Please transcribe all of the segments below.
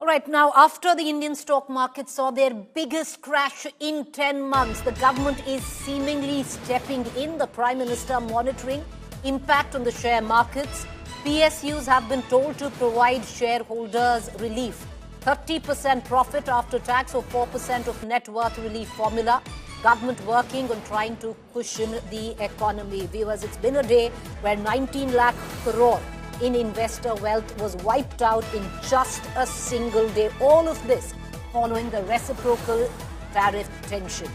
All right, now after the Indian stock market saw their biggest crash in 10 months, the government is seemingly stepping in. The Prime Minister monitoring impact on the share markets. PSUs have been told to provide shareholders relief. 30% profit after tax or 4% of net worth relief formula. Government working on trying to cushion the economy. Viewers, it's been a day where 19 lakh crore in investor wealth was wiped out in just a single day. All of this following the reciprocal tariff tension.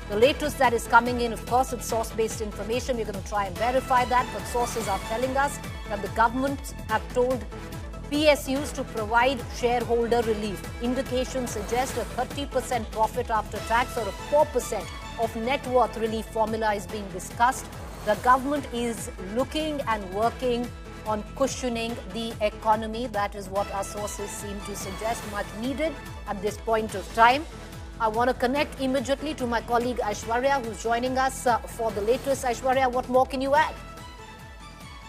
The latest that is coming in, of course, it's source-based information. We're going to try and verify that, but sources are telling us that the government have told PSUs to provide shareholder relief. Indications suggest a 30% profit after tax or a 4% of net worth relief formula is being discussed. The government is looking and working on cushioning the economy. That is what our sources seem to suggest, much needed at this point of time. I want to connect immediately to my colleague Aishwarya, who's joining us for the latest. Aishwarya, what more can you add?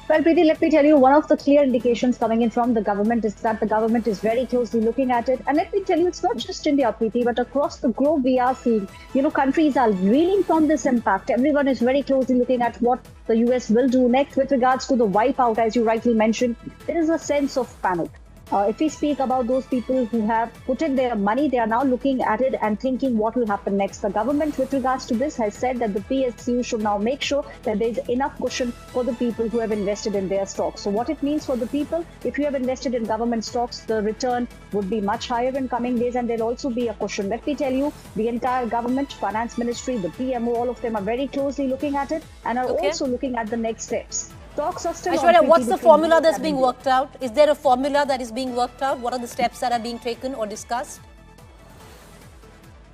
Well, Preeti, let me tell you, one of the clear indications coming in from the government is that the government is very closely looking at it. And let me tell you, it's not just India, Preeti, but across the globe we are seeing, countries are reeling from this impact. Everyone is very closely looking at what the US will do next with regards to the wipeout, as you rightly mentioned. There is a sense of panic. If we speak about those people who have put in their money, they are now looking at it and thinking what will happen next. The government, with regards to this, has said that the PSU should now make sure that there is enough cushion for the people who have invested in their stocks. So what it means for the people, if you have invested in government stocks, the return would be much higher in coming days, and there'll also be a cushion. Let me tell you, the entire government, finance ministry, the PMO, all of them are very closely looking at it and are also looking at the next steps. Talks are still Aishwarya, what's the formula that's being worked out? Is there a formula that is being worked out? What are the steps that are being taken or discussed?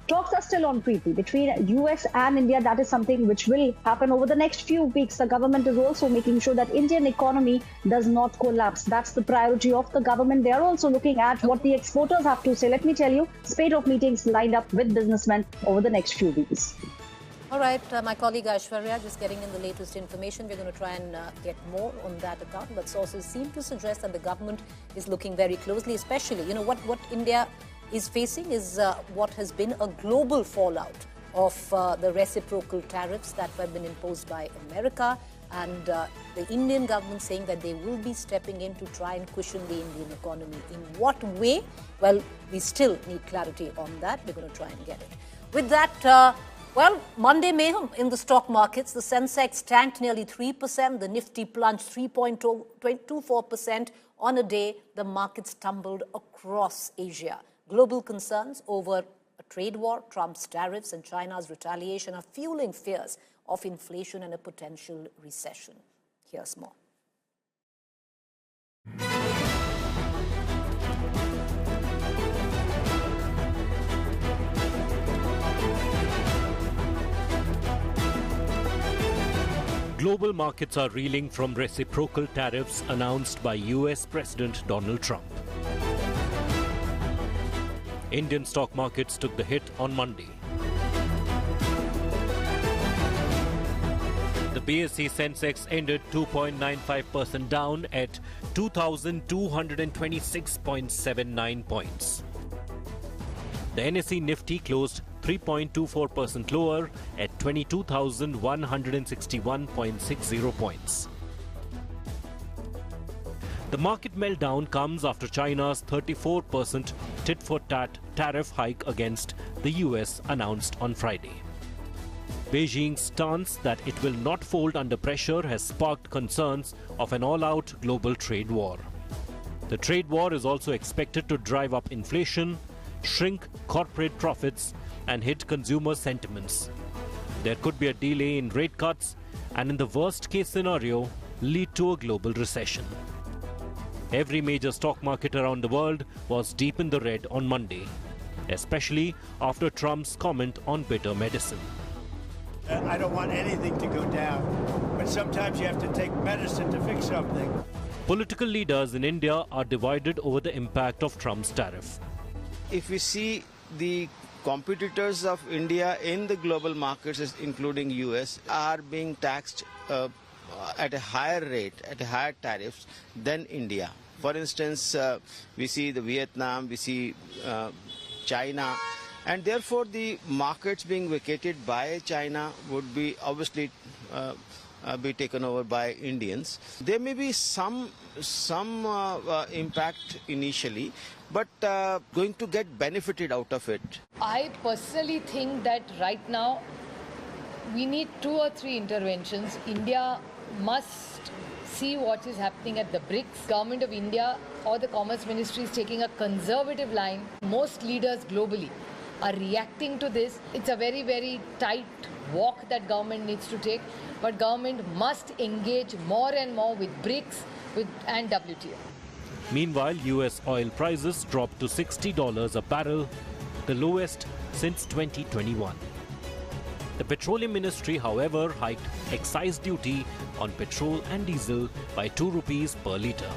Talks are still on, Preeti, between US and India. That is something which will happen over the next few weeks. The government is also making sure that Indian economy does not collapse. That's the priority of the government. They are also looking at what the exporters have to say. Let me tell you, spate of meetings lined up with businessmen over the next few weeks. All right, my colleague Aishwarya just getting in the latest information. We're going to try and get more on that account. But sources seem to suggest that the government is looking very closely, especially, what India is facing is what has been a global fallout of the reciprocal tariffs that have been imposed by America. And the Indian government saying that they will be stepping in to try and cushion the Indian economy. In what way? Well, we still need clarity on that. We're going to try and get it. With that, well, Monday mayhem in the stock markets. The Sensex tanked nearly 3%. The Nifty plunged 3.24% on a day. The markets tumbled across Asia. Global concerns over a trade war, Trump's tariffs, and China's retaliation are fueling fears of inflation and a potential recession. Here's more. Global markets are reeling from reciprocal tariffs announced by US President Donald Trump. Indian stock markets took the hit on Monday. The BSE Sensex ended 2.95% down at 2,226.79 points. The NSE Nifty closed 3.24% lower at 22,161.60 points. The market meltdown comes after China's 34% tit-for-tat tariff hike against the US announced on Friday. Beijing's stance that it will not fold under pressure has sparked concerns of an all-out global trade war. The trade war is also expected to drive up inflation, shrink corporate profits, and hit consumer sentiments. There could be a delay in rate cuts and, in the worst-case scenario, lead to a global recession. Every major stock market around the world was deep in the red on Monday, especially after Trump's comment on bitter medicine. I don't want anything to go down, but sometimes you have to take medicine to fix something. Political leaders in India are divided over the impact of Trump's tariff. If we see the competitors of India in the global markets, including US, are being taxed at a higher rate, at higher tariffs than India. For instance, we see the Vietnam, we see China, and therefore the markets being vacated by China would be obviously be taken over by Indians. There may be some impact initially, but going to get benefited out of it. I personally think that right now we need 2 or 3 interventions. India must see what is happening at the BRICS. Government of India or the Commerce Ministry is taking a conservative line. Most leaders globally are reacting to this. It's a very, very tight walk that government needs to take, but government must engage more and more with BRICS and WTO. Meanwhile, US oil prices dropped to $60 a barrel, the lowest since 2021. The Petroleum Ministry, however, hiked excise duty on petrol and diesel by 2 rupees per litre.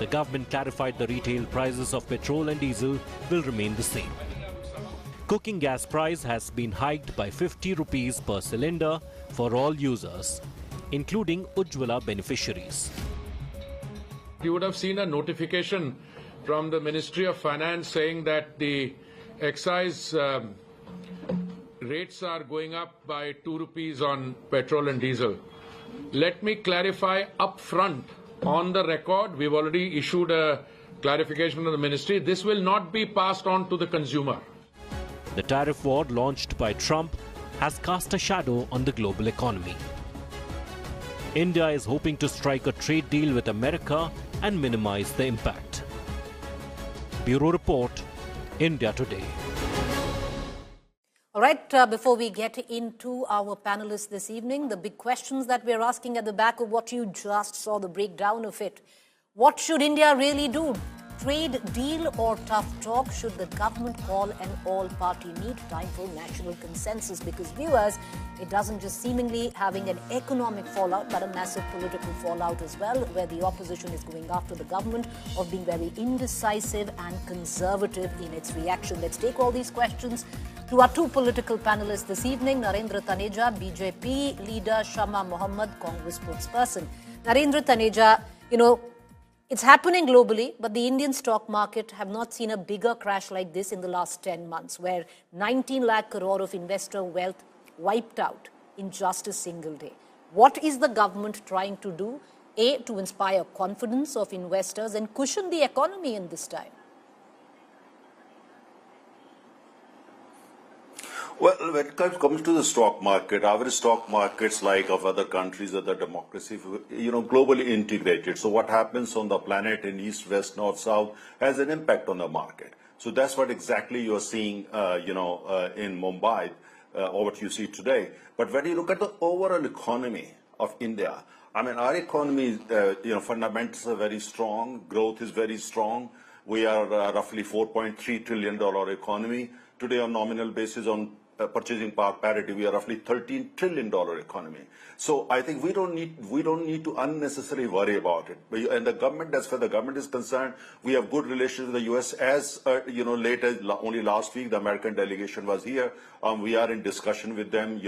The government clarified the retail prices of petrol and diesel will remain the same. Cooking gas price has been hiked by 50 rupees per cylinder for all users, including Ujjwala beneficiaries. You would have seen a notification from the Ministry of Finance saying that the excise rates are going up by 2 rupees on petrol and diesel. Let me clarify up front on the record. We've already issued a clarification from the ministry. This will not be passed on to the consumer. The tariff war launched by Trump has cast a shadow on the global economy. India is hoping to strike a trade deal with America and minimize the impact. Bureau Report, India Today. All right, before we get into our panelists this evening, the big questions that we're asking at the back of what you just saw, the breakdown of it. What should India really do? Trade deal or tough talk? Should the government call an all-party meet? Time for national consensus, because viewers, it doesn't just seemingly having an economic fallout, but a massive political fallout as well, where the opposition is going after the government of being very indecisive and conservative in its reaction. Let's take all these questions to our 2 political panelists this evening. Narendra Taneja, BJP leader; Shama Mohammed, Congress spokesperson. Narendra Taneja, it's happening globally, but the Indian stock market have not seen a bigger crash like this in the last 10 months, where 19 lakh crore of investor wealth wiped out in just a single day. What is the government trying to do, A, to inspire confidence of investors and cushion the economy in this time? Well, when it comes to the stock market, our stock markets, like of other countries, other democracies, globally integrated. So what happens on the planet in east, west, north, south has an impact on the market. So that's what exactly you're seeing, in Mumbai, or what you see today. But when you look at the overall economy of India, our economy, fundamentals are very strong. Growth is very strong. We are roughly $4.3 trillion economy. Today, on nominal basis, on purchasing power parity, we are roughly $13 trillion economy. So I think we don't need to unnecessarily worry about it. And the government, as far as the government is concerned, we have good relations with the U.S. As late as only last week, the American delegation was here. We are in discussion with them.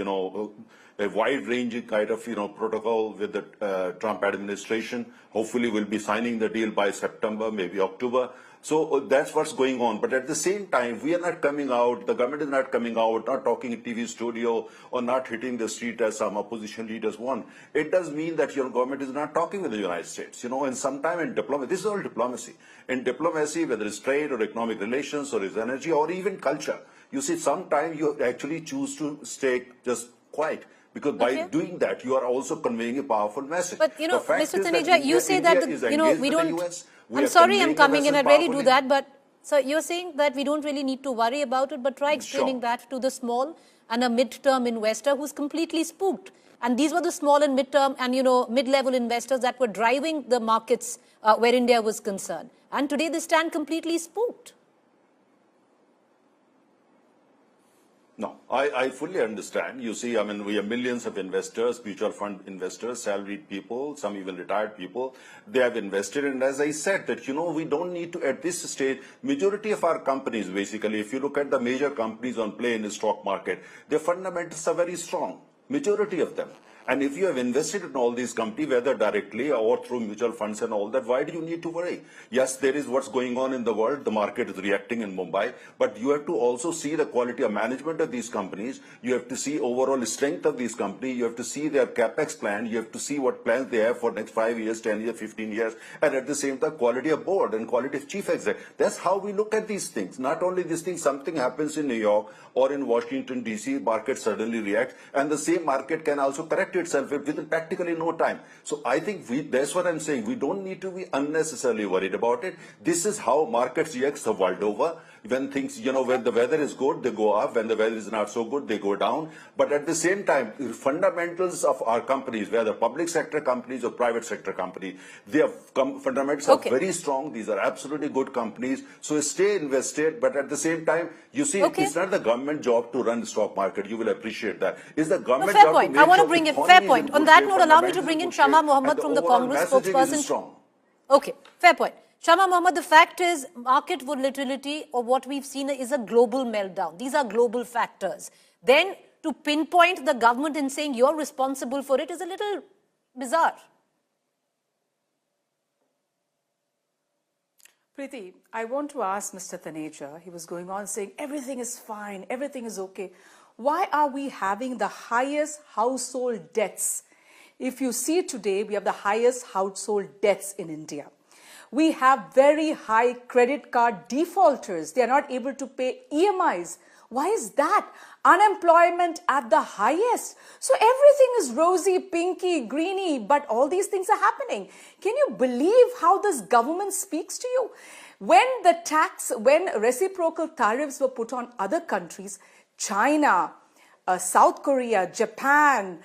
A wide-ranging kind of protocol with the Trump administration. Hopefully, we'll be signing the deal by September, maybe October. So that's what's going on. But at the same time, we are not coming out, the government is not coming out, not talking in TV studio or not hitting the street as some opposition leaders want. It does mean that your government is not talking with the United States. And sometime in diplomacy, this is all diplomacy. In diplomacy, whether it's trade or economic relations or it's energy or even culture, you see, sometimes you actually choose to stay just quiet. Because by doing that, you are also conveying a powerful message. But, Mr. Taneja, you say that, we don't... I'm sorry I'm coming in, I really do that, but so you're saying that we don't really need to worry about it, but try explaining that to the small and a mid-term investor who's completely spooked. And these were the small and mid-term and, mid-level investors that were driving the markets where India was concerned. And today they stand completely spooked. No, I fully understand. You see, we have millions of investors, mutual fund investors, salaried people, some even retired people. They have invested. And as I said, that, we don't need to, at this stage, majority of our companies, basically, if you look at the major companies on play in the stock market, their fundamentals are very strong. Majority of them. And if you have invested in all these companies, whether directly or through mutual funds and all that, why do you need to worry? Yes, there is what's going on in the world. The market is reacting in Mumbai, but you have to also see the quality of management of these companies. You have to see overall strength of these companies. You have to see their capex plan. You have to see what plans they have for next 5 years, 10 years, 15 years, and at the same time, quality of board and quality of chief exec. That's how we look at these things. Not only these things, something happens in New York or in Washington, D.C., market suddenly reacts, and the same market can also correct itself within practically no time. So I think that's what I'm saying. We don't need to be unnecessarily worried about it. This is how markets react the world over. When things, when the weather is good, they go up. When the weather is not so good, they go down. But at the same time, the fundamentals of our companies, whether public sector companies or private sector companies, their fundamentals are very strong. These are absolutely good companies. So stay invested. But at the same time, you see, it's not the government job to run the stock market. You will appreciate that. It's the government job to make I want to sure bring in, the fair economy point. is in On good that shape, note, allow me to fundamentals bring in good shape, Shama Mohammed and from the overall Congress messaging is spokesperson. strong. Okay, fair point. Shama Mohammed, the fact is market volatility or what we've seen is a global meltdown. These are global factors. Then to pinpoint the government in saying you're responsible for it is a little bizarre. Preeti, I want to ask Mr. Taneja, he was going on saying everything is fine, everything is okay. Why are we having the highest household debts? If you see today, we have the highest household debts in India. We have very high credit card defaulters. They are not able to pay EMIs. Why is that? Unemployment at the highest. So everything is rosy, pinky, greeny, but all these things are happening. Can you believe how this government speaks to you? When reciprocal tariffs were put on other countries, China, South Korea, Japan,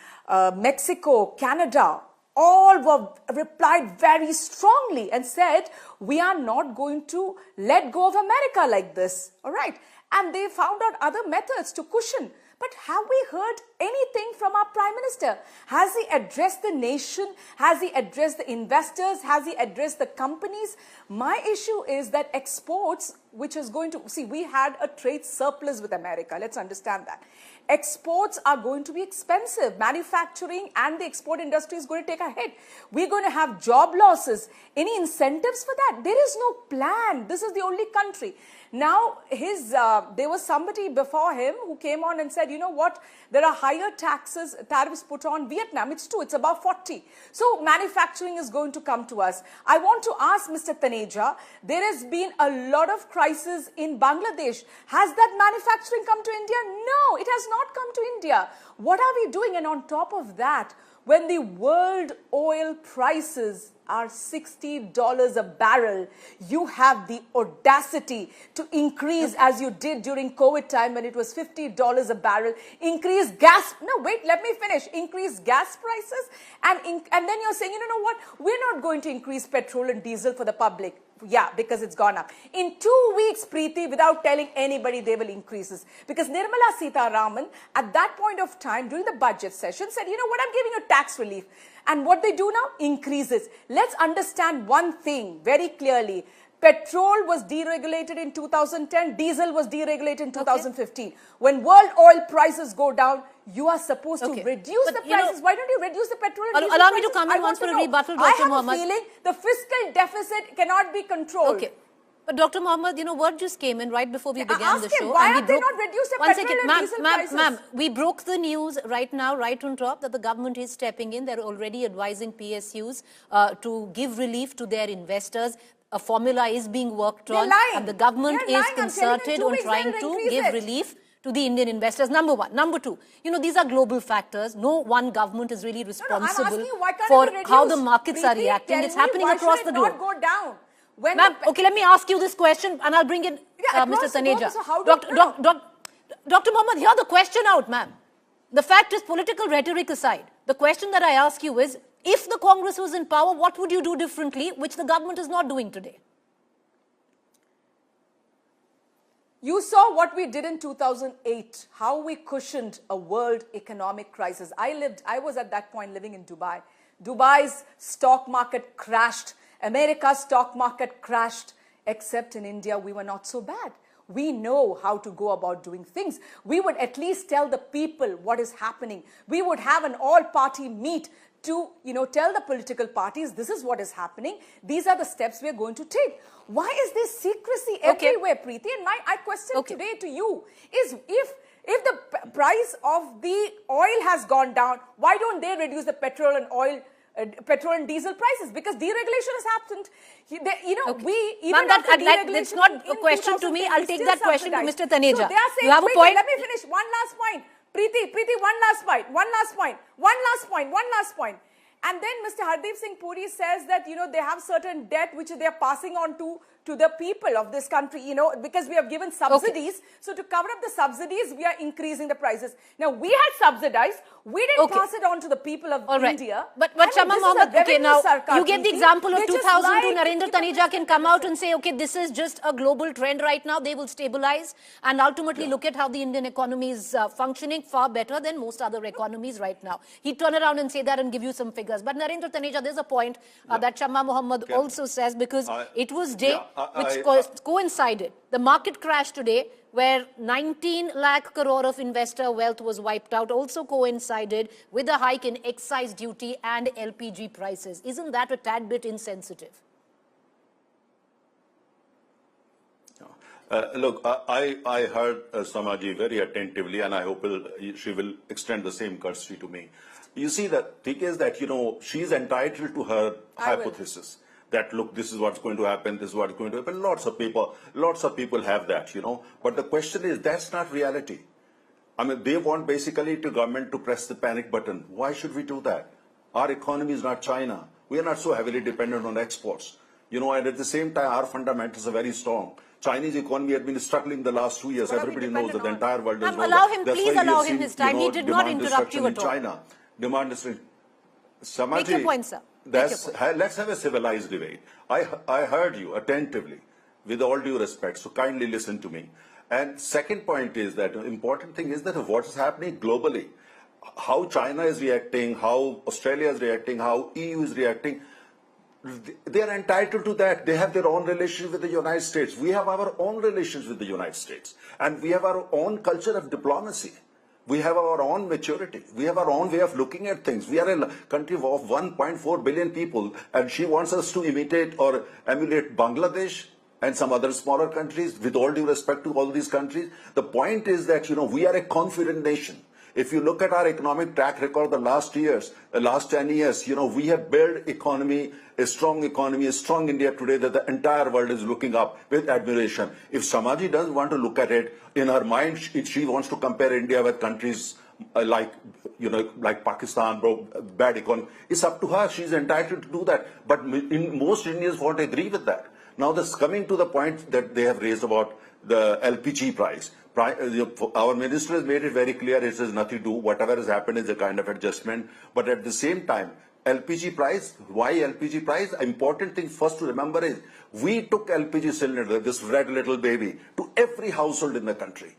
Mexico, Canada, all replied very strongly and said, we are not going to let go of America like this. All right. And they found out other methods to cushion. But have we heard anything from our Prime Minister? Has he addressed the nation? Has he addressed the investors? Has he addressed the companies? My issue is that exports, which is going to... See, we had a trade surplus with America. Let's understand that. Exports are going to be expensive. Manufacturing and the export industry is going to take a hit. We're going to have job losses. Any incentives for that? There is no plan. This is the only country. Now, there was somebody before him who came on and said, you know what, there are higher tariffs put on Vietnam. It's true, it's above 40. So manufacturing is going to come to us. I want to ask Mr. Taneja, there has been a lot of crisis in Bangladesh. Has that manufacturing come to India? No, it has not come to India. What are we doing? And on top of that, when the world oil prices are $60 a barrel, you have the audacity to increase, as you did during COVID time when it was $50 a barrel, increase gas, no wait, let me finish, increase gas prices, and then you're saying, you know what, we're not going to increase petrol and diesel for the public. Yeah, because it's gone up. In 2 weeks, Preeti, without telling anybody, they will increase this. Because Nirmala Sitharaman, at that point of time, during the budget session, said, you know what, I'm giving you tax relief. And what they do now? Increases. Let's understand one thing very clearly. Petrol was deregulated in 2010. Diesel was deregulated in 2015. Okay. When world oil prices go down, you are supposed to reduce the prices. Why don't you reduce the petrol and diesel Allow prices? me to come in once for a rebuttal, Dr. I have Mohammed. a feeling the fiscal deficit cannot be controlled. Okay. But Dr. Mohammed, word just came in right before we began the show. Why have they not reduced the petrol and diesel prices? Ma'am, we broke the news right now, right on top, that the government is stepping in. They're already advising PSUs to give relief to their investors. A formula is being worked on, and the government is concerted on trying to give relief to the Indian investors. Number one. Number two, these are global factors. No one government is really responsible for how the markets are reacting. It's happening across the globe. Go down? Ma'am, okay, let me ask you this question, and I'll bring in Mr. Taneja. Dr. Mohammed, hear the question out, ma'am. The fact is, political rhetoric aside, the question that I ask you is, if the Congress was in power, what would you do differently, which the government is not doing today? You saw what we did in 2008, how we cushioned a world economic crisis. I was at that point living in Dubai. Dubai's stock market crashed. America's stock market crashed. Except in India, we were not so bad. We know how to go about doing things. We would at least tell the people what is happening. We would have an all-party meet to, tell the political parties, this is what is happening. These are the steps we are going to take. Why is there secrecy everywhere, Preeti? And my question today to you is, if the price of the oil has gone down, why don't they reduce the petrol and diesel prices? Because deregulation has happened. That's not a question to me. I'll take that question to Mr. Taneja. So they are saying, you have a point? Let me finish. One last point. Preeti, one last point. And then Mr. Hardeep Singh Puri says that, they have certain debt which they are passing on to the people of this country, because we have given subsidies. So to cover up the subsidies, we are increasing the prices. Now, we had subsidized. We didn't pass it on to the people of India. But Shama Mohammed, now, you get the example of 2002. Narendra Taneja can come out and say, this is just a global trend right now. They will stabilize and ultimately look at how the Indian economy is functioning far better than most other economies right now. He'd turn around and say that and give you some figures. But Narendra Taneja, there's a point that Shama Mohammed also says, because it was day which coincided. The market crash today, where 19 lakh crore of investor wealth was wiped out, also coincided with a hike in excise duty and LPG prices. Isn't that a tad bit insensitive? Look, I heard Samaji very attentively, and I hope she will extend the same courtesy to me. You see, the thing is that, she's entitled to her hypothesis. That, look, this is what's going to happen, this is what's going to happen. Lots of people have that, But the question is, that's not reality. I mean, they want basically the government to press the panic button. Why should we do that? Our economy is not China. We are not so heavily dependent on exports. And at the same time, our fundamentals are very strong. Chinese economy had been struggling the last 2 years. Everybody knows that the entire world is Please allow him his time. He did not interrupt you at all. China. Demand destruction. Samaji, make your point, sir. Let's have a civilized debate. I heard you attentively, with all due respect, so kindly listen to me. And second point is that the important thing is that what is happening globally, how China is reacting, how Australia is reacting, how EU is reacting, they are entitled to that. They have their own relations with the United States. We have our own relations with the United States. And we have our own culture of diplomacy. We have our own maturity. We have our own way of looking at things. We are a country of 1.4 billion people, and she wants us to imitate or emulate Bangladesh and some other smaller countries, with all due respect to all these countries. The point is that, we are a confident nation. If you look at our economic track record the last 10 years, we have built a strong India today that the entire world is looking up with admiration. If Samaji doesn't want to look at it, in her mind, she wants to compare India with countries like Pakistan, bad economy. It's up to her. She's entitled to do that. But most Indians won't agree with that. Now, this coming to the point that they have raised about the LPG price. Our minister has made it very clear it has nothing to do. Whatever has happened is a kind of adjustment. But at the same time, LPG price, why LPG price? Important thing first to remember is we took LPG cylinder, this red little baby, to every household in the country.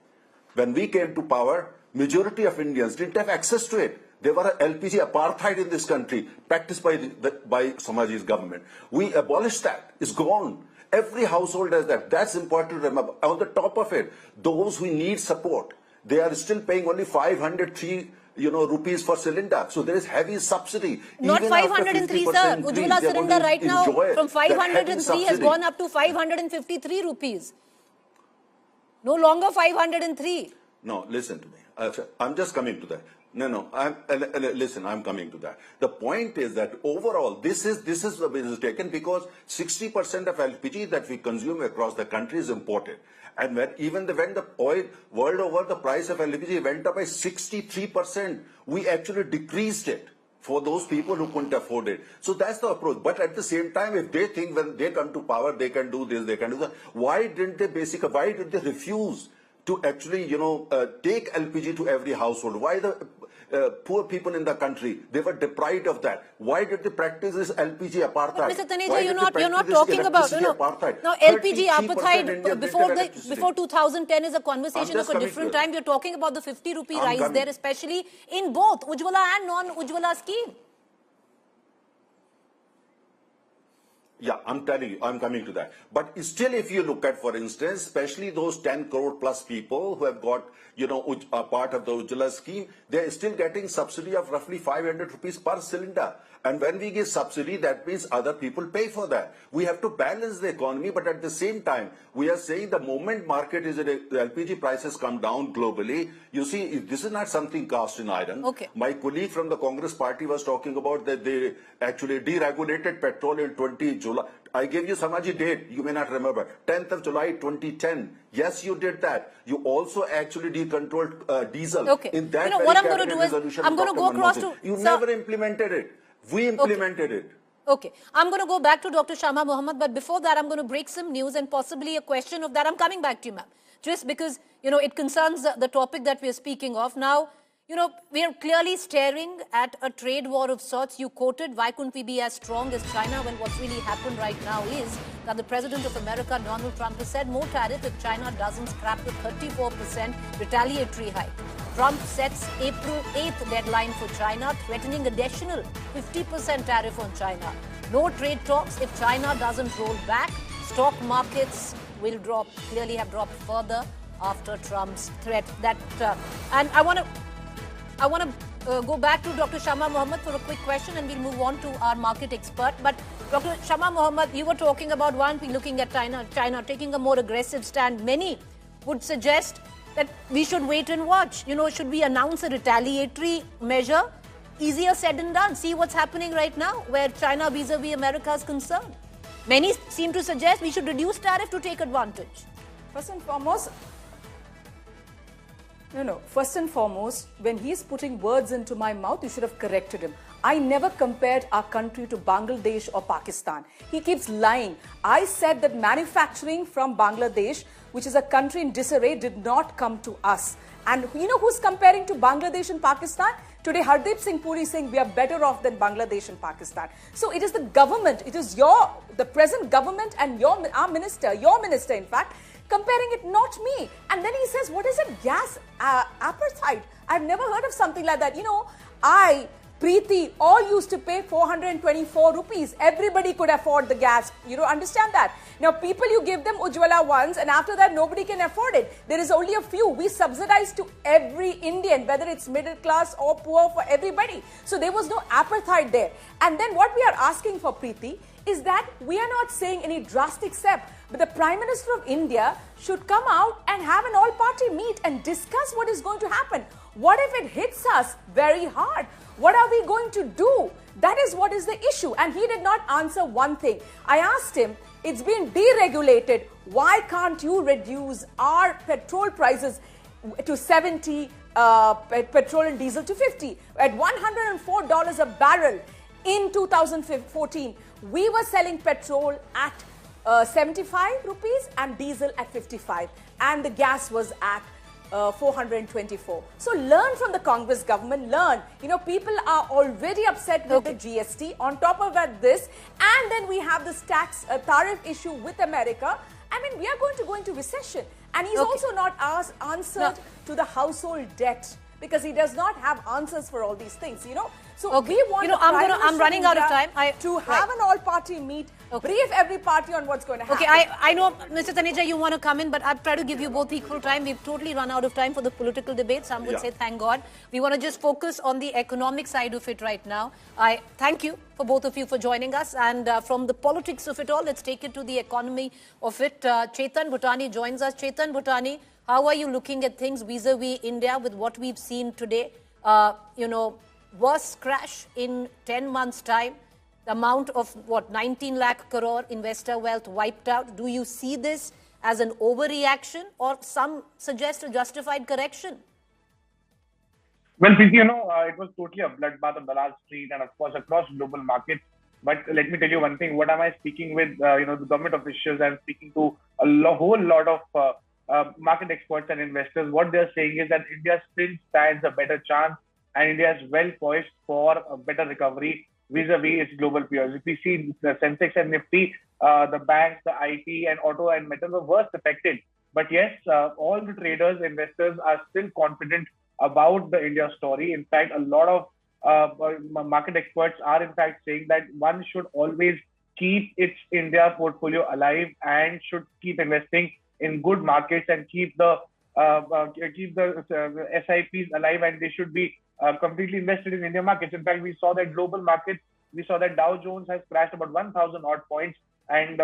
When we came to power, majority of Indians didn't have access to it. There were LPG apartheid in this country practiced by Samaji's government. We abolished that. It's gone. Every household has that. That's important to remember. On the top of it, those who need support, they are still paying only 503 rupees for cylinder. So there is heavy subsidy. Not 503, sir. Ujjwala cylinder right now from 503 has gone up to 553 rupees. No longer 503. No, listen to me. I'm just coming to that. No. Listen, I'm coming to that. The point is that overall, this is the business taken because 60% of LPG that we consume across the country is imported. And when the oil world over, the price of LPG went up by 63%, we actually decreased it for those people who couldn't afford it. So that's the approach. But at the same time, if they think when they come to power, they can do this, they can do that, why did they refuse to actually, take LPG to every household? Why the poor people in the country, they were deprived of that? Why did they practice this LPG apartheid? Mr. Taneja, you're not talking about now LPG apartheid before 2010 is a conversation of a different time. You're talking about the 50 rupee rise there, especially in both Ujjwala and non-Ujjwala scheme. Yeah, I'm telling you, I'm coming to that. But still, if you look at, for instance, especially those 10 crore plus people who have got, a part of the Ujjwala scheme, they're still getting subsidy of roughly 500 rupees per cylinder. And when we give subsidy, that means other people pay for that. We have to balance the economy, but at the same time, we are saying the moment market is, the LPG prices come down globally, you see, this is not something cast in iron. Okay. My colleague from the Congress party was talking about that they actually deregulated petrol in 20 July. I gave you Samaji date, you may not remember, 10th of July 2010. Yes, you did that. You also actually decontrolled diesel. Okay. In that What I'm going to do is, I'm going to go across to... You never implemented it. We implemented it. Okay. I'm going to go back to Dr. Shama Mohammed, but before that, I'm going to break some news and possibly a question of that. I'm coming back to you, ma'am. Just because, it concerns the topic that we're speaking of. Now, we are clearly staring at a trade war of sorts. You quoted, why couldn't we be as strong as China, when what's really happened right now is that the President of America, Donald Trump, has said more tariff if China doesn't scrap the 34% retaliatory hike. Trump sets April 8th deadline for China, threatening additional 50% tariff on China. No trade talks if China doesn't roll back. Stock markets will clearly have dropped further after Trump's threat. And I want to go back to Dr. Shama Mohammed for a quick question, and we'll move on to our market expert. But Dr. Shama Mohammed, you were talking about looking at China taking a more aggressive stand. Many would suggest that we should wait and watch. Should we announce a retaliatory measure? Easier said than done. See what's happening right now, where China vis-a-vis America is concerned. Many seem to suggest we should reduce tariff to take advantage. First and foremost, when he's putting words into my mouth, you should have corrected him. I never compared our country to Bangladesh or Pakistan. He keeps lying. I said that manufacturing from Bangladesh, which is a country in disarray, did not come to us. And you know who's comparing to Bangladesh and Pakistan? Today, Hardeep Singh Puri saying we are better off than Bangladesh and Pakistan. So it is the government, it is the present government and our minister, your minister in fact, comparing it, not me. And then he says, what is it? Gas apartheid. I've never heard of something like that. Preeti, all used to pay 424 rupees. Everybody could afford the gas. You don't understand that. Now, people, you give them Ujjwala ones, and after that, nobody can afford it. There is only a few. We subsidize to every Indian, whether it's middle class or poor, for everybody. So there was no apartheid there. And then what we are asking for, Preeti, is that we are not saying any drastic step, but the Prime Minister of India should come out and have an all-party meet and discuss what is going to happen. What if it hits us very hard? What are we going to do? That is what is the issue. And he did not answer one thing. I asked him, it's been deregulated. Why can't you reduce our petrol prices to 70, petrol and diesel to 50? At $104 a barrel in 2014, we were selling petrol at 75 rupees and diesel at 55. And the gas was at 424. So learn from the Congress government, learn. People are already upset with the GST. On top of that, this, and then we have this tariff issue with America. I mean, we are going to go into recession. And he's also not answered to the household debt, because he does not have answers for all these things, So we want I'm running out of time. To have an all-party meet, brief every party on what's going to happen. Okay, I know, Mr. Taneja, you want to come in, but I've tried to give you both equal time. We've totally run out of time for the political debate. Some would say, thank God. We want to just focus on the economic side of it right now. I thank you for both of you for joining us. And from the politics of it all, let's take it to the economy of it. Chetan Bhutani joins us. Chetan Bhutani, how are you looking at things vis-a-vis India with what we've seen today? Worst crash in 10 months' time. The amount of, 19 lakh crore investor wealth wiped out. Do you see this as an overreaction, or some suggest a justified correction? Well, Preeti, it was totally a bloodbath on Dalal Street and, of course, across global markets. But let me tell you one thing. What am I speaking with, the government officials? I'm speaking to a whole lot of market experts and investors. What they're saying is that India still stands a better chance, and India is well poised for a better recovery vis-a-vis its global peers. If we see the Sensex and Nifty, the banks, the IT and auto and metal were worst affected. But yes, all the traders, investors are still confident about the India story. In fact, a lot of market experts are in fact saying that one should always keep its India portfolio alive and should keep investing in good markets and keep the SIPs alive, and they should be completely invested in Indian markets. In fact, we saw that global markets, we saw that Dow Jones has crashed about 1,000 odd points, and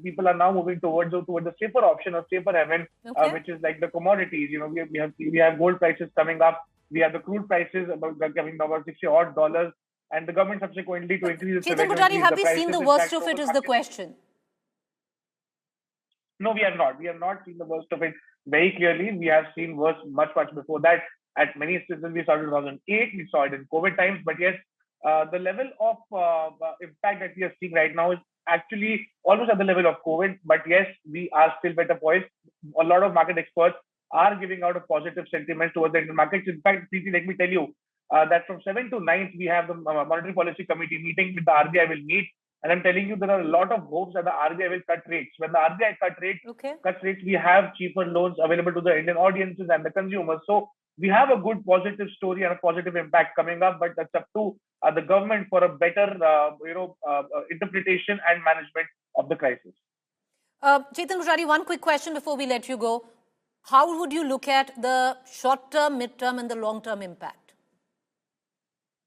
people are now moving towards the safer option or safer haven, which is like the commodities. You know, we have gold prices coming up, we have the crude prices coming about $60 odd, and the government subsequently to increase its Chetan Kothari, have we seen the worst of it is the question. No, we have not. We have not seen the worst of it very clearly. We have seen worse much before that. At many instances, we saw it in 2008, we saw it in COVID times. But yes, the level of impact that we are seeing right now is actually almost at the level of COVID. But yes, we are still better poised. A lot of market experts are giving out a positive sentiment towards the Indian markets. In fact, Preeti, let me tell you that from 7th to 9th, we have the Monetary Policy Committee meeting with the RBI will meet. And I'm telling you, there are a lot of hopes that the RBI will cut rates. When the RBI cuts rates, we have cheaper loans available to the Indian audiences and the consumers. So we have a good positive story and a positive impact coming up, but that's up to the government for a better, interpretation and management of the crisis. Chetan Kothari, one quick question before we let you go. How would you look at the short-term, mid-term, and the long-term impact?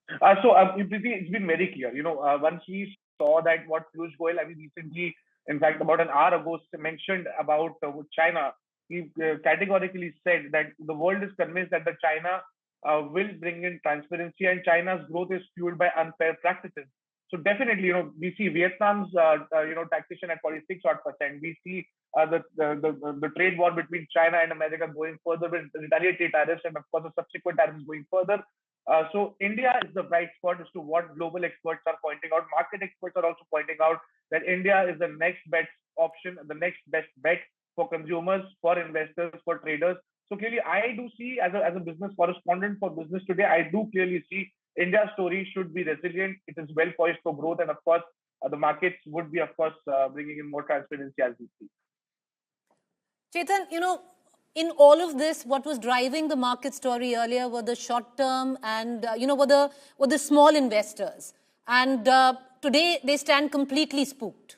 It's been very clear. You know, once we saw that what Piyush Goyal, recently, in fact, about an hour ago, mentioned about China. He categorically said that the world is convinced that the China will bring in transparency, and China's growth is fueled by unfair practices. So definitely, you know, we see Vietnam's taxation at 46% odd. We see the trade war between China and America going further with retaliatory tariffs, and of course the subsequent tariffs going further. So India is the bright spot as to what global experts are pointing out. Market experts are also pointing out that India is the next best option, the next best bet for consumers, for investors, for traders. So clearly, I do see as a business correspondent for Business Today, I do clearly see India's story should be resilient. It is well poised for growth, and of course, the markets would be, of course, bringing in more transparency as we see. Chetan, you know, in all of this, what was driving the market story earlier were the short term and, were the small investors. And today they stand completely spooked.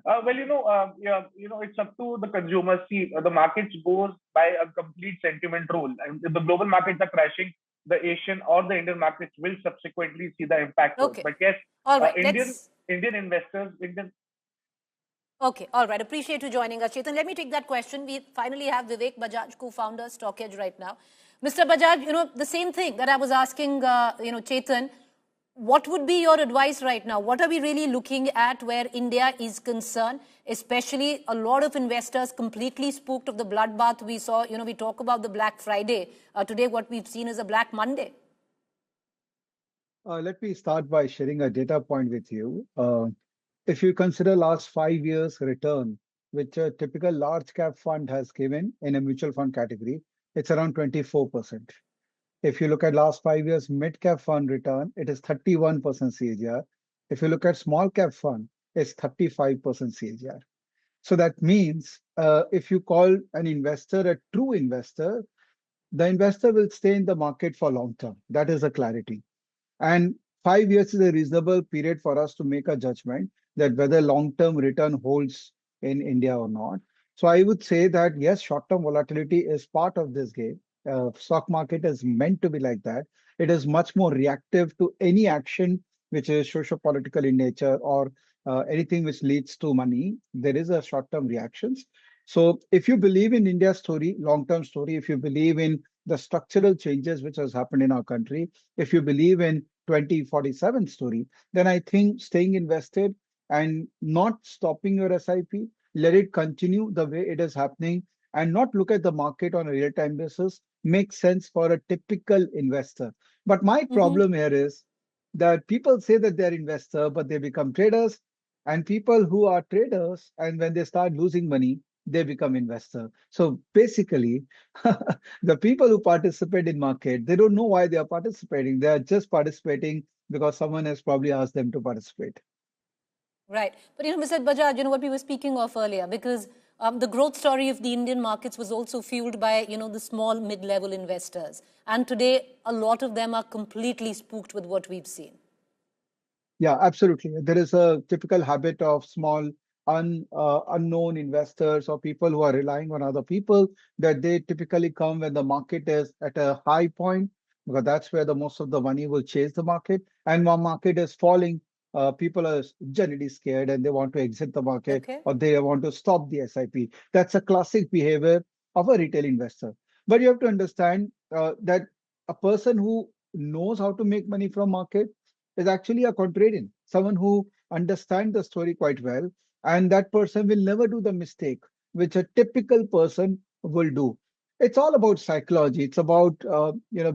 It's up to the consumers. See, the markets goes by a complete sentiment rule. And if the global markets are crashing, the Asian or the Indian markets will subsequently see the impact. Okay. But yes, all right. Indian investors, Okay, all right. Appreciate you joining us, Chetan. Let me take that question. We finally have Vivek Bajaj, co-founder, Stock Edge right now. Mr. Bajaj, the same thing that I was asking, Chetan, what would be your advice right now? What are we really looking at where India is concerned? Especially a lot of investors completely spooked of the bloodbath we saw. We talk about the Black Friday. Today, what we've seen is a Black Monday. Let me start by sharing a data point with you. If you consider last 5 years return, which a typical large cap fund has given in a mutual fund category, it's around 24%. If you look at last 5 years mid cap fund return, it is 31% CAGR. If you look at small cap fund, it's 35% CAGR. So that means if you call an investor a true investor, the investor will stay in the market for long term. That is a clarity. And 5 years is a reasonable period for us to make a judgment that whether long-term return holds in India or not. So I would say that yes, short-term volatility is part of this game. Stock market is meant to be like that. It is much more reactive to any action which is socio-political in nature or anything which leads to money. There is a short-term reactions. So if you believe in India's story, long-term story, if you believe in the structural changes which has happened in our country, if you believe in 2047 story, then I think staying invested and not stopping your SIP, let it continue the way it is happening and not look at the market on a real-time basis makes sense for a typical investor. But my problem here is that people say that they're investor, but they become traders, and people who are traders, and when they start losing money, they become investor. So basically, the people who participate in market, they don't know why they are participating. They are just participating because someone has probably asked them to participate. Right. But, Mr. Bajaj, what we were speaking of earlier, because the growth story of the Indian markets was also fueled by, the small mid-level investors. And today, a lot of them are completely spooked with what we've seen. Yeah, absolutely. There is a typical habit of small, unknown investors or people who are relying on other people that they typically come when the market is at a high point, because that's where the most of the money will chase the market. And when market is falling, people are generally scared and they want to exit the market Okay. or they want to stop the SIP. That's a classic behavior of a retail investor. But you have to understand that a person who knows how to make money from market is actually a contrarian, someone who understands the story quite well, and that person will never do the mistake which a typical person will do. It's all about psychology. It's about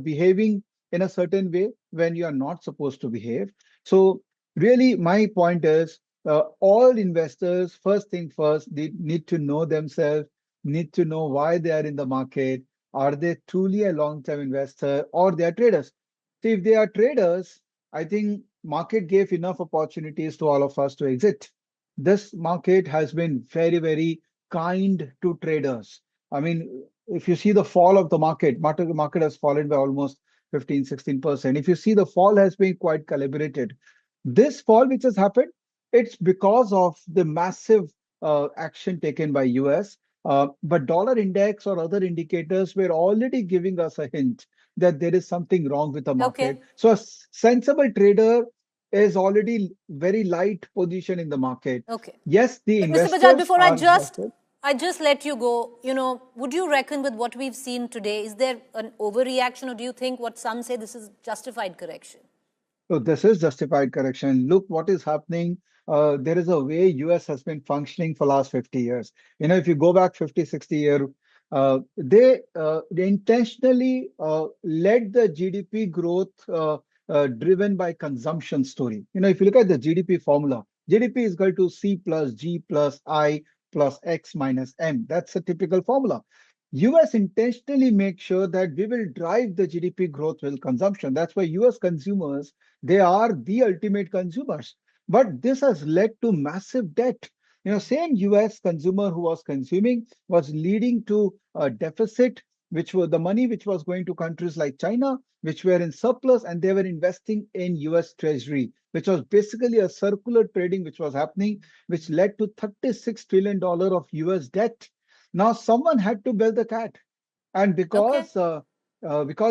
behaving in a certain way when you are not supposed to behave. So really, my point is, all investors, first thing first, they need to know themselves, need to know why they are in the market. Are they truly a long-term investor or they are traders? See, if they are traders, I think market gave enough opportunities to all of us to exit. This market has been very, very kind to traders. I mean, if you see the fall of the market has fallen by almost 15, 16%. If you see the fall has been quite calibrated. This fall which has happened, it's because of the massive action taken by US. But dollar index or other indicators were already giving us a hint that there is something wrong with the market. Okay. So a sensible trader is already very light position in the market. Okay. Yes, the But Mr. Bajaj, investors before are invested. I just let you go, would you reckon with what we've seen today, is there an overreaction, or do you think what some say this is justified correction? So this is justified correction. Look what is happening. There is a way US has been functioning for last 50 years. If you go back 50, 60 years, they intentionally led the GDP growth driven by consumption story. If you look at the GDP formula, GDP is equal to C plus G plus I plus X minus M. That's a typical formula. US intentionally make sure that we will drive the GDP growth with consumption. That's why US consumers, they are the ultimate consumers. But this has led to massive debt. Same US consumer who was consuming was leading to a deficit, which was the money which was going to countries like China, which were in surplus, and they were investing in US Treasury, which was basically a circular trading which was happening, which led to $36 trillion of US debt. Now someone had to build the cat, and because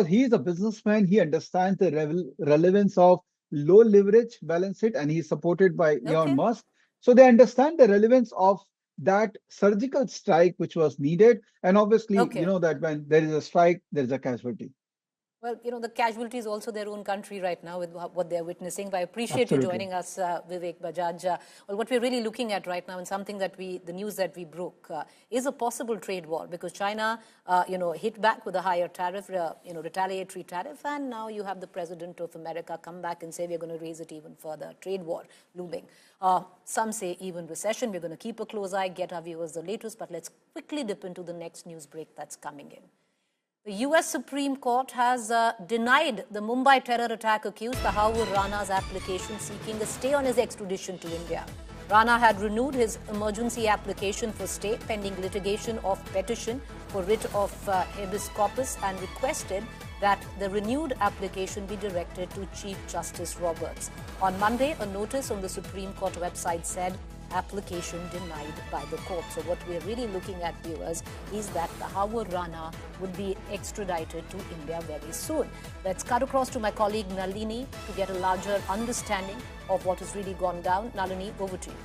he is a businessman, he understands the relevance of low leverage balance sheet, and he's supported by Elon Musk. So they understand the relevance of that surgical strike which was needed, and obviously, that when there is a strike, there is a casualty. Well, the casualty is also their own country right now with what they're witnessing. But I appreciate Absolutely. you joining us, Vivek Bajaj. Well, what we're really looking at right now, and something that the news that we broke, is a possible trade war, because China, hit back with a higher tariff, retaliatory tariff, and now you have the president of America come back and say we're going to raise it even further. Trade war looming. Some say even recession. We're going to keep a close eye, get our viewers the latest, but let's quickly dip into the next news break that's coming in. The US Supreme Court has denied the Mumbai terror attack accused Tahawur Rana's application seeking a stay on his extradition to India. Rana had renewed his emergency application for stay pending litigation of petition for writ of habeas corpus and requested that the renewed application be directed to Chief Justice Roberts. On Monday, a notice on the Supreme Court website said application denied by the court. So what we're really looking at, viewers, is that Tahawur Rana would be extradited to India very soon. Let's cut across to my colleague Nalini to get a larger understanding of what has really gone down. Nalini, over to you.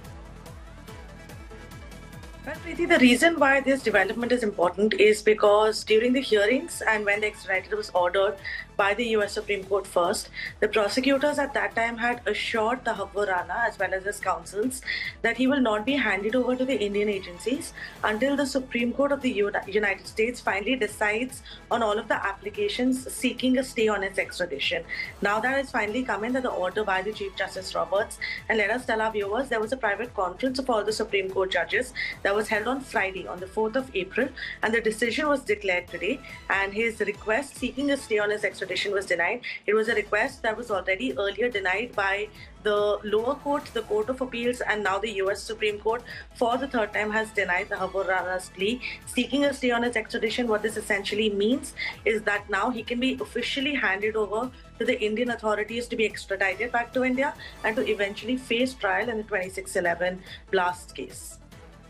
Well, Preeti, the reason why this development is important is because during the hearings and when the extradition was ordered by the US Supreme Court first, the prosecutors at that time had assured Tahawur Rana as well as his counsels that he will not be handed over to the Indian agencies until the Supreme Court of the United States finally decides on all of the applications seeking a stay on its extradition. Now that has finally come in, that the order by the Chief Justice Roberts, and let us tell our viewers, there was a private conference of all the Supreme Court judges that was held on Friday, on the 4th of April, and the decision was declared today, and his request seeking a stay on his extradition extradition was denied. It was a request that was already earlier denied by the lower court, the Court of Appeals, and now the US Supreme Court for the third time has denied the Havorana's plea, seeking a stay on his extradition. What this essentially means is that now he can be officially handed over to the Indian authorities to be extradited back to India and to eventually face trial in the 2611 blast case.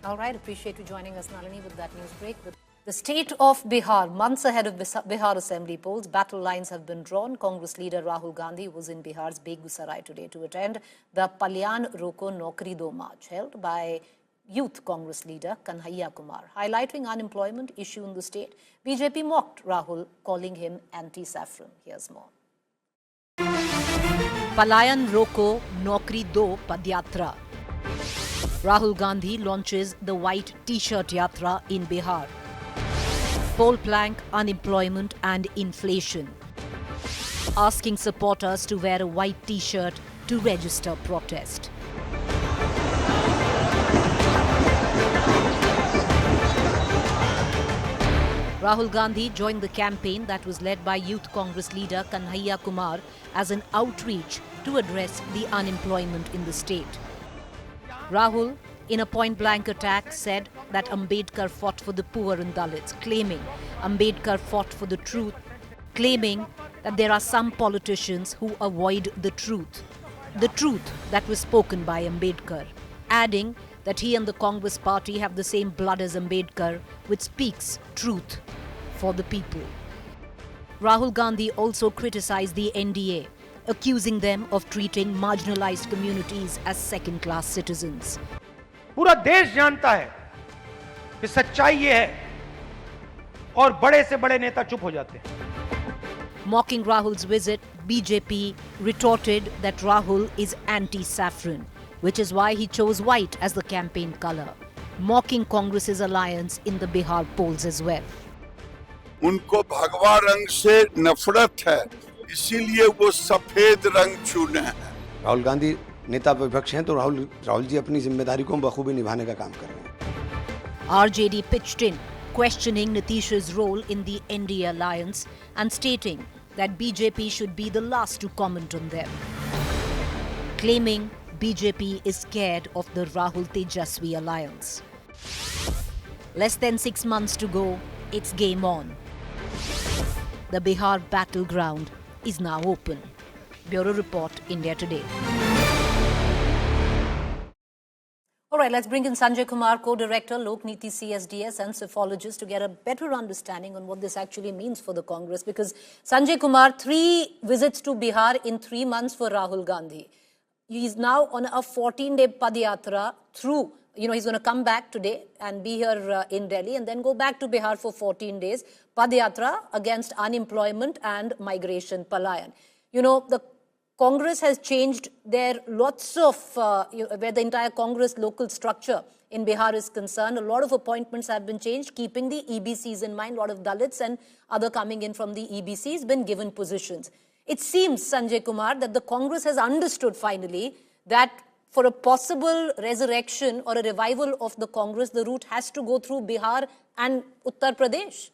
All right, appreciate you joining us, Nalini, with that news break. The state of Bihar, months ahead of Bihar assembly polls, battle lines have been drawn. Congress leader Rahul Gandhi was in Bihar's Begusarai today to attend the Palyan Roko Naukri Do march held by youth Congress leader Kanhaiya Kumar, highlighting unemployment issue in the state. BJP mocked Rahul, calling him anti-saffron. Here's more. Palyan Roko Naukri Do Padyatra. Rahul Gandhi launches the white T-shirt yatra in Bihar. Poll plank, unemployment and inflation. Asking supporters to wear a white T-shirt to register protest. Rahul Gandhi joined the campaign that was led by Youth Congress leader Kanhaiya Kumar as an outreach to address the unemployment in the state. Rahul, in a point-blank attack, said that Ambedkar fought for the poor and Dalits, claiming Ambedkar fought for the truth, claiming that there are some politicians who avoid the truth that was spoken by Ambedkar, adding that he and the Congress party have the same blood as Ambedkar, which speaks truth for the people. Rahul Gandhi also criticized the NDA, accusing them of treating marginalized communities as second-class citizens. पूरा देश जानता है कि सच्चाई ये है और बड़े से बड़े नेता चुप हो जाते हैं. Mocking Rahul's visit, BJP retorted that Rahul is anti-saffron, which is why he chose white as the campaign color, mocking Congress's alliance in the Bihar polls as well. उनको भगवा रंग से नफरत है, इसीलिए वो सफेद रंग चुने हैं. राहुल गांधी नेता विपक्ष हैं तो राहुल जी अपनी जिम्मेदारी को बखूबी निभाने का काम कर रहे हैं. RJD pitched in, questioning Nitish's role in the NDA alliance and stating that BJP should be the last to comment on them, claiming BJP is scared of the Rahul Tejaswi alliance. Less than 6 months to go, it's game on. The Bihar battleground is now open. Bureau Report, India Today. All right, let's bring in Sanjay Kumar, co-director, Lokniti CSDS and psephologist to get a better understanding on what this actually means for the Congress. Because Sanjay Kumar, 3 visits to Bihar in 3 months for Rahul Gandhi. He's now on a 14-day Padyatra through, he's going to come back today and be here in Delhi and then go back to Bihar for 14 days. Padyatra against unemployment and migration, Palayan. The Congress has changed their lots of, where the entire Congress local structure in Bihar is concerned. A lot of appointments have been changed, keeping the EBCs in mind. A lot of Dalits and other coming in from the EBCs been given positions. It seems, Sanjay Kumar, that the Congress has understood finally that for a possible resurrection or a revival of the Congress, the route has to go through Bihar and Uttar Pradesh.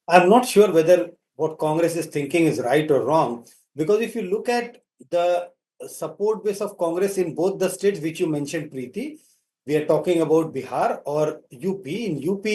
I'm not sure whether what Congress is thinking is right or wrong. Because if you look at the support base of Congress in both the states which you mentioned, Preeti, we are talking about Bihar or UP. In UP,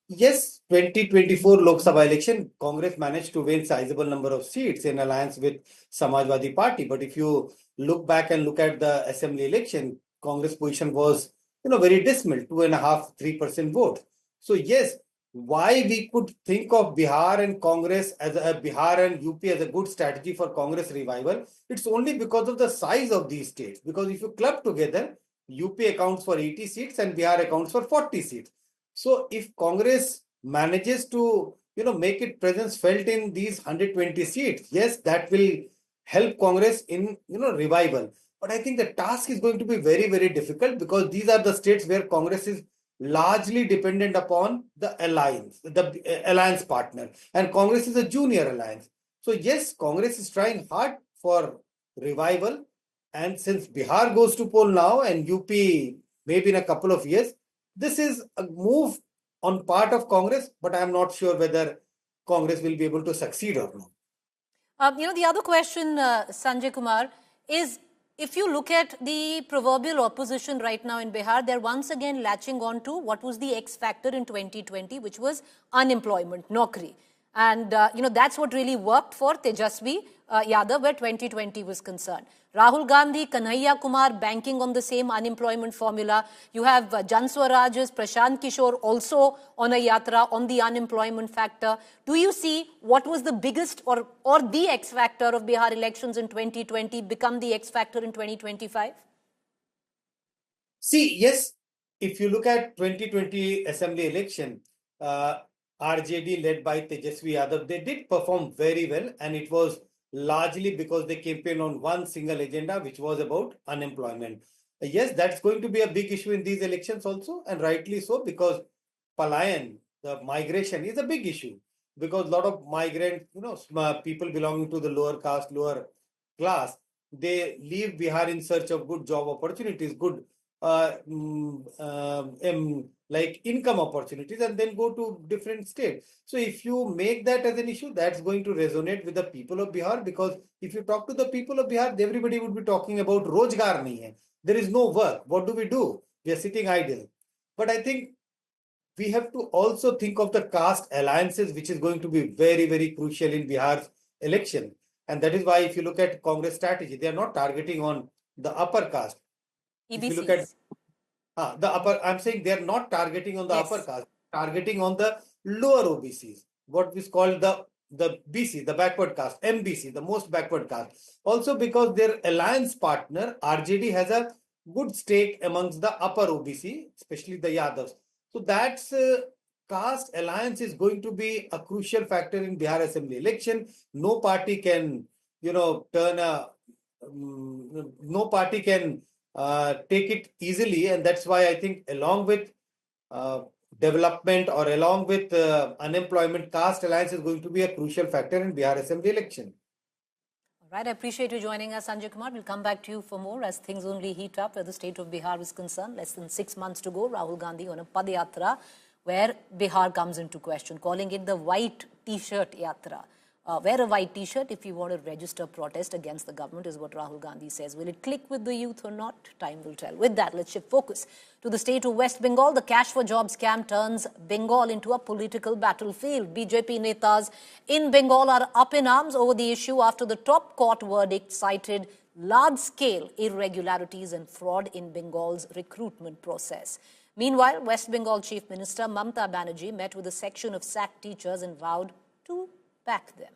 yes, 2024 Lok Sabha election, Congress managed to win sizable number of seats in alliance with Samajwadi Party. But if you look back and look at the assembly election, Congress position was, very dismal, 2.5–3% vote. So yes, why we could think of Bihar and Congress as Bihar and UP as a good strategy for Congress revival, it's only because of the size of these states. Because if you club together, UP accounts for 80 seats and Bihar accounts for 40 seats. So if Congress manages to, make its presence felt in these 120 seats, yes, that will help Congress in, revival. But I think the task is going to be very, very difficult because these are the states where Congress is largely dependent upon the alliance partner, and Congress is a junior alliance. So yes, Congress is trying hard for revival, and since Bihar goes to poll now and UP maybe in a couple of years, this is a move on part of Congress, but I'm not sure whether Congress will be able to succeed or not. The other question, Sanjay Kumar, is if you look at the proverbial opposition right now in Bihar, they're once again latching on to what was the X factor in 2020, which was unemployment, Naukri. And, that's what really worked for Tejasvi Yadav where 2020 was concerned. Rahul Gandhi, Kanhaiya Kumar banking on the same unemployment formula. You have Jan Swaraj's Prashant Kishore also on a yatra on the unemployment factor. Do you see what was the biggest or the X factor of Bihar elections in 2020 become the X factor in 2025? See, yes, if you look at 2020 assembly election, RJD led by Tejasvi Yadav, they did perform very well, and it was largely because they campaigned on one single agenda, which was about unemployment. Yes, that's going to be a big issue in these elections also, and rightly so, because Palyan, the migration, is a big issue. Because a lot of migrant, people belonging to the lower caste, lower class, they leave Bihar in search of good job opportunities, good like income opportunities, and then go to different states. So if you make that as an issue, that's going to resonate with the people of Bihar, because if you talk to the people of Bihar, everybody would be talking about Rojgar nahi hai. There is no work. What do? We are sitting idle. But I think we have to also think of the caste alliances, which is going to be very, very crucial in Bihar's election. And that is why if you look at Congress strategy, they are not targeting on the upper caste. EBCs. If you look at the upper, I'm saying they're not targeting on the upper caste, targeting on the lower OBCs, what is called the BC, the backward caste, MBC, the most backward caste. Also because their alliance partner, RJD, has a good stake amongst the upper OBC, especially the Yadavs. So that's caste alliance is going to be a crucial factor in Bihar Assembly election. No party can, take it easily, and that's why I think along with development or along with unemployment, caste alliance is going to be a crucial factor in Bihar Assembly election. All right, I appreciate you joining us, Sanjay Kumar. We'll come back to you for more as things only heat up where the state of Bihar is concerned. Less than 6 months to go. Rahul Gandhi on a Padyatra where Bihar comes into question, calling it the white t-shirt yatra. Wear a white t-shirt if you want to register protest against the government is what Rahul Gandhi says. Will it click with the youth or not? Time will tell. With that, let's shift focus to the state of West Bengal. The cash for jobs scam turns Bengal into a political battlefield. BJP netas in Bengal are up in arms over the issue after the top court verdict cited large-scale irregularities and fraud in Bengal's recruitment process. Meanwhile, West Bengal Chief Minister Mamta Banerjee met with a section of sacked teachers and vowed to back them.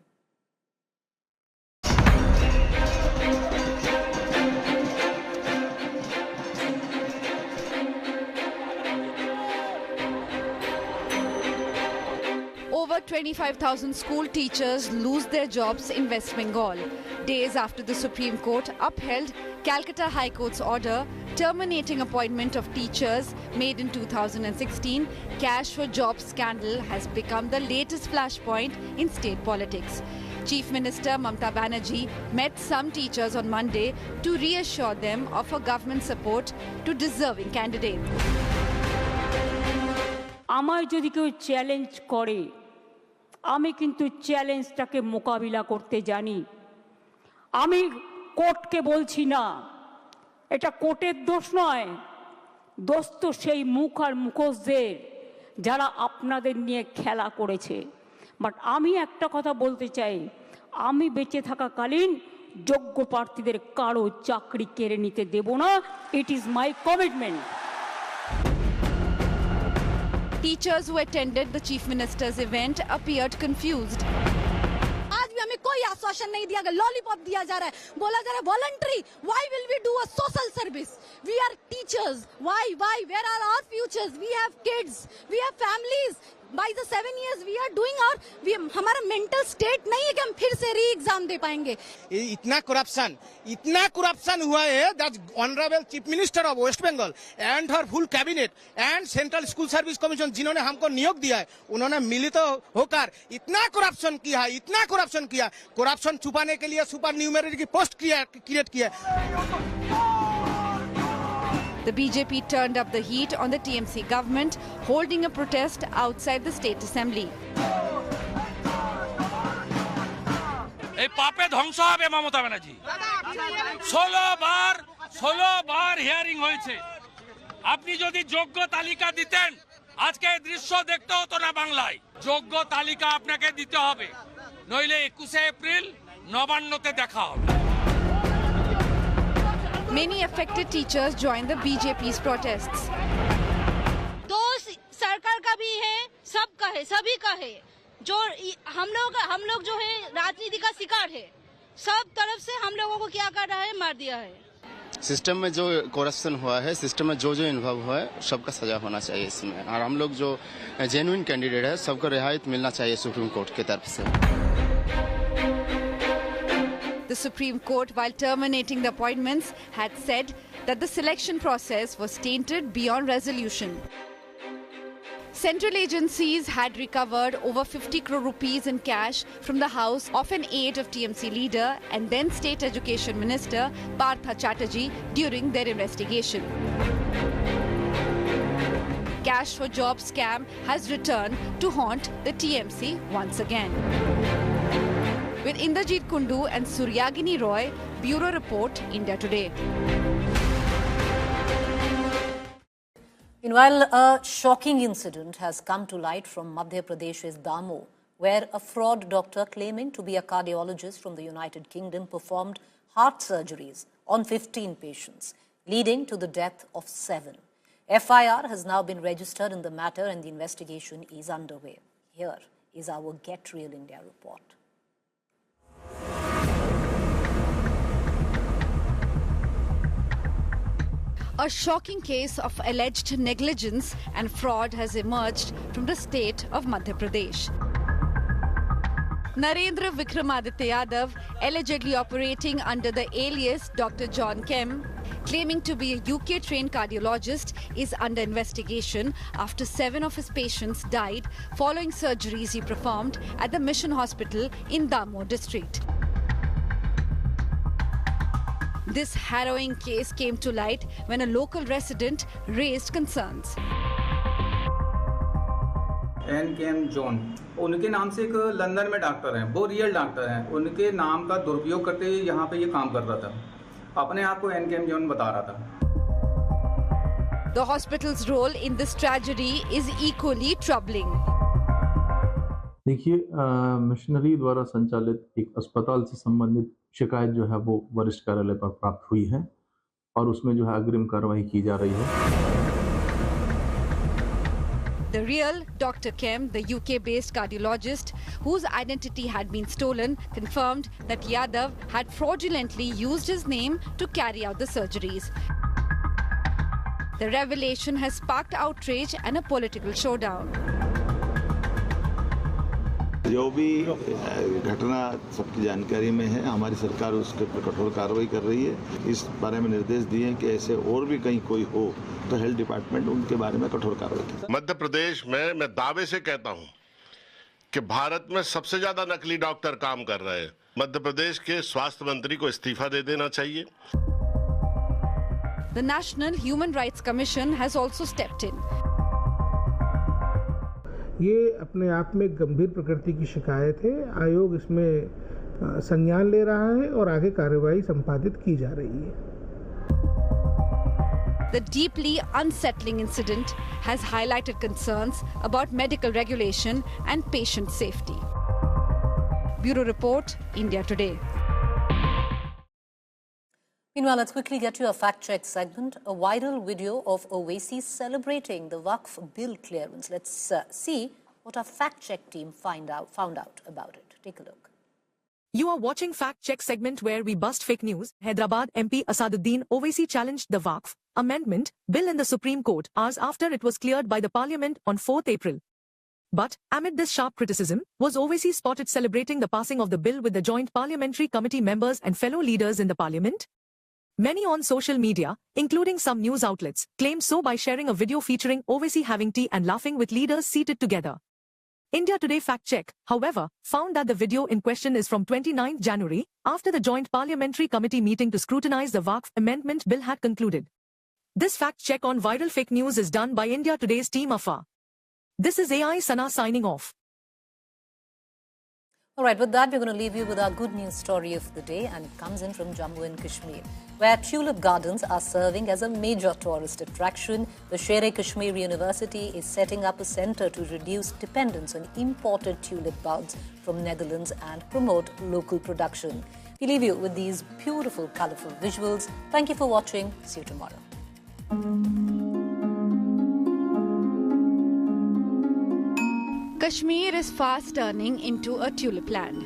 Over 25,000 school teachers lose their jobs in West Bengal, days after the Supreme Court upheld Calcutta High Court's order terminating appointment of teachers made in 2016. Cash for jobs scandal has become the latest flashpoint in state politics. Chief Minister Mamta Banerjee met some teachers on Monday to reassure them of her government support to deserving candidates. আমায় যদি কেউ challenge করে আমি কিন্তু চ্যালেঞ্জটাকে মোকাবিলা করতে জানি আমি কোর্টকে বলছি না এটা কোর্টের দোষ নয় দোষ তো সেই মুখ আর মুখোশদের যারা আপনাদের নিয়ে খেলা করেছে বাট আমি একটা কথা বলতে চাই আমি বেঁচে থাকাকালীন যোগ্য প্রার্থীদের কারো চাকরি কেড়ে নিতে দেব না it is my commitment Teachers who attended the Chief Minister's event appeared confused. आज भी हमें कोई आश्वासन नहीं दिया गया लॉलीपॉप दिया जा रहा है बोला जा रहा है voluntary why will we do a social service we are teachers why where are our futures we have kids we have families by the 7 years we are doing हमारा मेंटल स्टेट नहीं है कि हम फिर से री एग्जाम दे पाएंगे इतना करप्शन हुआ है that honourable chief minister of West Bengal and her full cabinet and central school service commission जिन्होंने हमको नियोग दिया है उन्होंने मिलित होकर इतना करप्शन किया करप्शन छुपाने के लिए सुपर न्यूमेरी की पोस्ट क्रिएट किया The BJP turned up the heat on the TMC government, holding a protest outside the State Assembly. এই পাপে ধ্বংস হবে মমতা ব্যানার্জি। 16 বার হিয়ারিং হয়েছে। আপনি যদি যোগ্য তালিকা দিতেন আজকে এই দৃশ্য দেখতে হতো না বাংলায়। যোগ্য তালিকা আপনাকে দিতে হবে, নইলে 21 এপ্রিল নবান্নতে দেখা হবে। Many affected teachers joined the BJP's protests. दोष सरकार का भी है, सबका है, सभी का है। जो हम लोग जो है राजनीति का शिकार है, सब तरफ से हम लोगों को क्या कर रहा है, मार दिया है। सिस्टम में जो करप्शन हुआ है, सिस्टम में जो इन्वॉल्व हुआ है, सबका सजा होना चाहिए इसमें। और हम लोग जो जेन्युइन कैंडिडेट है, सबको रियायत मिलना चाहिए सुप्रीम कोर्ट की तरफ से। The Supreme Court, while terminating the appointments, had said that the selection process was tainted beyond resolution. Central agencies had recovered over 50 crore rupees in cash from the house of an aide of TMC leader and then State Education Minister Partha Chatterjee during their investigation. Cash for job scam has returned to haunt the TMC once again. With Inderjeet Kundu and Suryagini Roy, Bureau Report, India Today. Meanwhile, a shocking incident has come to light from Madhya Pradesh's Damo, where a fraud doctor claiming to be a cardiologist from the United Kingdom performed heart surgeries on 15 patients, leading to the death of 7. FIR has now been registered in the matter and the investigation is underway. Here is our Get Real India report. A shocking case of alleged negligence and fraud has emerged from the state of Madhya Pradesh. Narendra Vikramaditya Yadav, allegedly operating under the alias Dr. John Kem, claiming to be a UK-trained cardiologist, is under investigation after 7 of his patients died following surgeries he performed at the Mission Hospital in Damo district. This harrowing case came to light when a local resident raised concerns. NKM John, उनके नाम से एक London में doctor हैं, वो real doctor हैं, उनके नाम का दुरुपयोग करते हुए यहाँ पे ये काम कर रहा था, अपने आप को NKM John बता रहा था। The hospital's role in this tragedy is equally troubling. देखिए, मिशनरी द्वारा संचालित एक अस्पताल से संबंधित शिकायत जो है वो वरिष्ठ कार्यालय पर प्राप्त हुई है और उसमें जो है अग्रिम कार्रवाई की जा रही है। The real Dr. Kem, the UK-based cardiologist whose identity had been stolen, confirmed that Yadav had fraudulently used his name to carry out the surgeries. The revelation has sparked outrage and a political showdown. जो भी घटना सबकी जानकारी में है, हमारी सरकार उसके पर कठोर कार्रवाई कर रही है। इस बारे में निर्देश दिए हैं कि ऐसे और भी कहीं कोई हो तो हेल्थ डिपार्टमेंट उनके बारे में कठोर कार्रवाई करे। मध्य प्रदेश में मैं दावे से कहता हूं कि भारत में सबसे ज्यादा नकली डॉक्टर काम कर रहे हैं। मध्य प्रदेश के स्वास्थ्य मंत्री को इस्तीफा दे देना चाहिए। The National Human Rights Commission has also stepped in. ये अपने आप में गंभीर प्रकृति की शिकायत है। आयोग इसमें संज्ञान ले रहा है और आगे कार्रवाई संपादित की जा रही है। The deeply unsettling incident has highlighted concerns about medical regulation and patient safety. Bureau Report, India Today. Meanwhile, let's quickly get to a fact-check segment. A viral video of Owaisi celebrating the Waqf bill clearance. Let's see what our fact-check team found out about it. Take a look. You are watching Fact-Check segment where we bust fake news. Hyderabad MP Asaduddin Owaisi challenged the Waqf amendment bill in the Supreme Court hours after it was cleared by the Parliament on 4th April. But, amid this sharp criticism, was Owaisi spotted celebrating the passing of the bill with the joint parliamentary committee members and fellow leaders in the parliament? Many on social media, including some news outlets, claimed so by sharing a video featuring Owaisi having tea and laughing with leaders seated together. India Today Fact Check, however, found that the video in question is from 29 January, after the Joint Parliamentary Committee meeting to scrutinize the Waqf Amendment Bill had concluded. This fact check on viral fake news is done by India Today's team Afa. This is AI Sana signing off. All right, with that, we're going to leave you with our good news story of the day, and it comes in from Jammu and Kashmir, where tulip gardens are serving as a major tourist attraction. The Sher-e-Kashmir University is setting up a center to reduce dependence on imported tulip buds from Netherlands and promote local production. We leave you with these beautiful, colourful visuals. Thank you for watching. See you tomorrow. Kashmir is fast turning into a tulip land.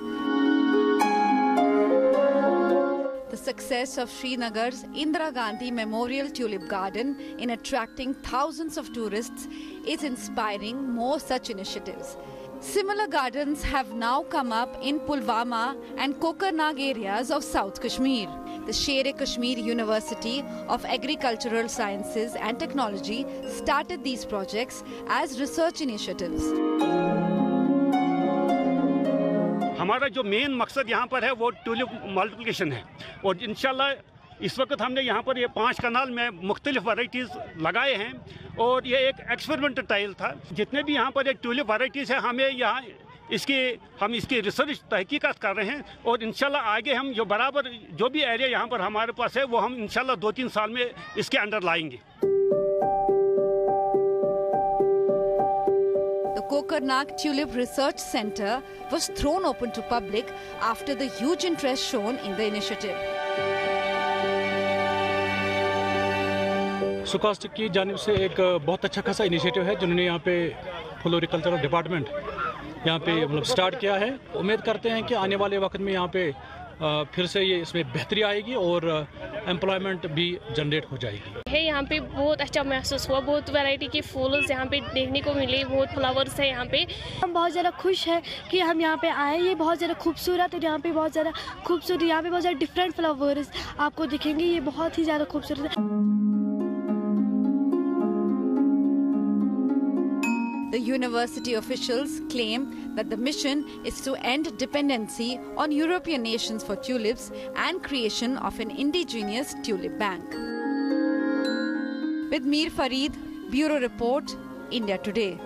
The success of Srinagar's Indira Gandhi Memorial Tulip Garden in attracting thousands of tourists is inspiring more such initiatives. Similar gardens have now come up in Pulwama and Kokernag areas of South Kashmir. The Sher-e-Kashmir University of Agricultural Sciences and Technology started these projects as research initiatives. हमारा जो main मकसद यहाँ पर है वो tulip multiplication है और इंशाल्लाह इस वक्त हमने यहाँ पर ये 5 कनाल में मुख्तलिफ वैराइटीज़ लगाए हैं और ये एक एक्सपेरिमेंटल ट्रायल था। जितने भी यहाँ पर ये ट्यूलिप वैराइटीज़ है हमें यहाँ हम इसकी रिसर्च तहकीकात कर रहे हैं और इंशाल्लाह आगे हम जो बराबर जो भी एरिया यहाँ पर हमारे पास है वो हम इंशाल्लाह 2-3 साल में इसके अंडर लाएंगे। The Kokernag Tulip Research Center was thrown open to public after the huge interest shown in the initiative. सुकास्टिक की जानिब से एक बहुत अच्छा खासा इनिशिएटिव है जिन्होंने यहाँ पे फ्लोरिकल्चरल डिपार्टमेंट यहाँ पे मतलब स्टार्ट किया है। उम्मीद करते हैं कि आने वाले वक्त में यहाँ पे फिर से ये इसमें बेहतरी आएगी और एम्प्लॉयमेंट भी जनरेट हो जाएगी। है यहाँ पे बहुत अच्छा महसूस हुआ, बहुत वैरायटी के फूल यहाँ पे देखने को मिले, बहुत फ्लावर्स है यहाँ पे। हम बहुत ज़्यादा खुश हैं कि हम यहाँ पे आए। ये बहुत ज़्यादा खूबसूरत है, यहाँ पे बहुत ज़्यादा खूबसूरत, यहाँ पे बहुत ज़्यादा डिफरेंट फ्लावर्स आपको दिखेंगे। ये बहुत ही ज़्यादा खूबसूरत है। The university officials claim that the mission is to end dependency on European nations for tulips and creation of an indigenous tulip bank. With Mir Farid, Bureau Report, India Today.